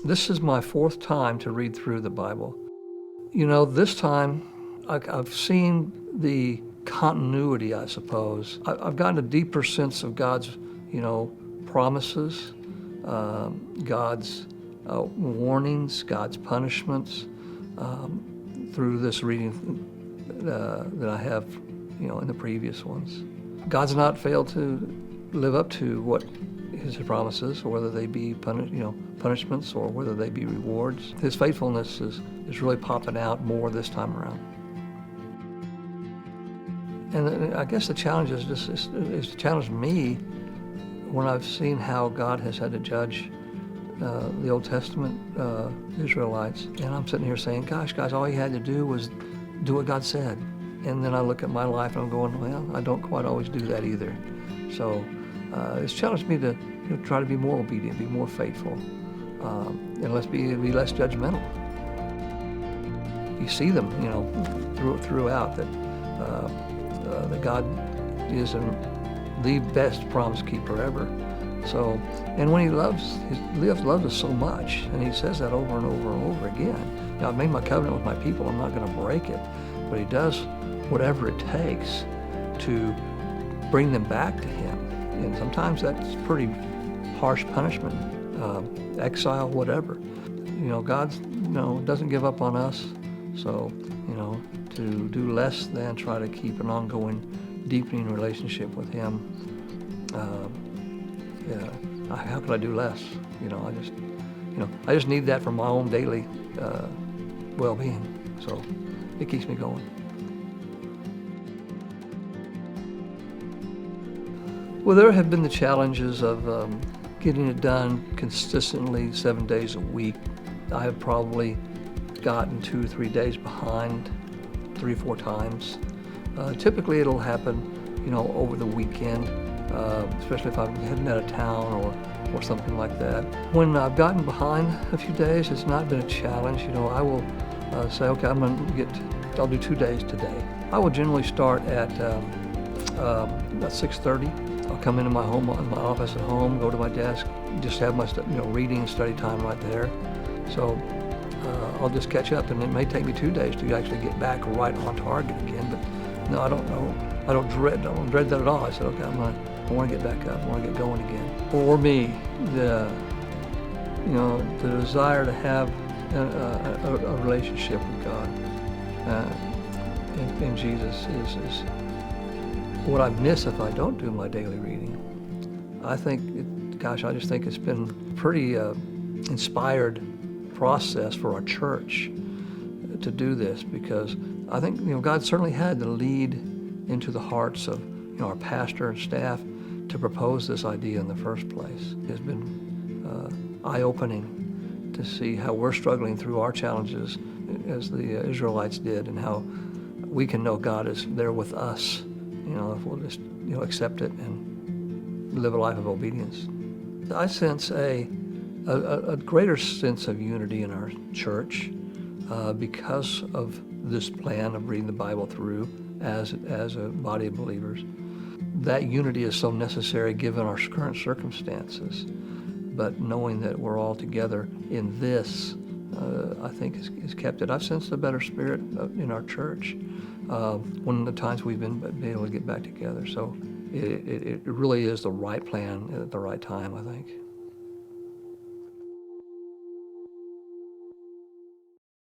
This is my fourth time to read through the Bible. This time I've seen the continuity, I suppose. I've gotten a deeper sense of God's, promises, God's warnings, God's punishments through this reading that I have, in the previous ones. God's not failed to live up to what His promises, or whether they be punishments or whether they be rewards. His faithfulness is really popping out more this time around. And I guess the challenge is to challenge me when I've seen how God has had to judge the Old Testament Israelites. And I'm sitting here saying, gosh, guys, all you had to do was do what God said. And then I look at my life and I'm going, well, I don't quite always do that either. So it's challenged me to try to be more obedient, be more faithful, and be less judgmental. You see them, throughout that God is the best promise keeper ever. So, and when He loves us so much, and He says that over and over and over again. I've made my covenant with my people. I'm not going to break it, but He does whatever it takes to bring them back to Him. And sometimes that's pretty harsh punishment, exile, whatever. God, doesn't give up on us. So, to do less than try to keep an ongoing, deepening relationship with Him. How could I do less? I just need that for my own daily well-being. So it keeps me going. Well, there have been the challenges of getting it done consistently 7 days a week. I have probably gotten 2 or 3 days behind 3 or 4 times. Typically it'll happen, over the weekend, especially if I'm heading out of town or something like that. When I've gotten behind a few days, it's not been a challenge. I will say, okay, I'll do 2 days today. I will generally start at about 6:30. I'll come into my office at home, go to my desk, just have my reading and study time right there. So I'll just catch up, and it may take me 2 days to actually get back right on target again. But no, I don't dread that at all. I said, okay, I want to get back up. I want to get going again. For me, the desire to have a relationship with God in Jesus is what I miss if I don't do my daily reading. I just think it's been a pretty inspired process for our church to do this, because I think God certainly had to lead into the hearts of our pastor and staff to propose this idea in the first place. It's been eye-opening to see how we're struggling through our challenges as the Israelites did, and how we can know God is there with us, if we'll just accept it and live a life of obedience. I sense a greater sense of unity in our church because of this plan of reading the Bible through as a body of believers. That unity is so necessary given our current circumstances, but knowing that we're all together in this, I think has kept it. I've sensed a better spirit in our church one of the times we've been able to get back together. So it really is the right plan at the right time, I think.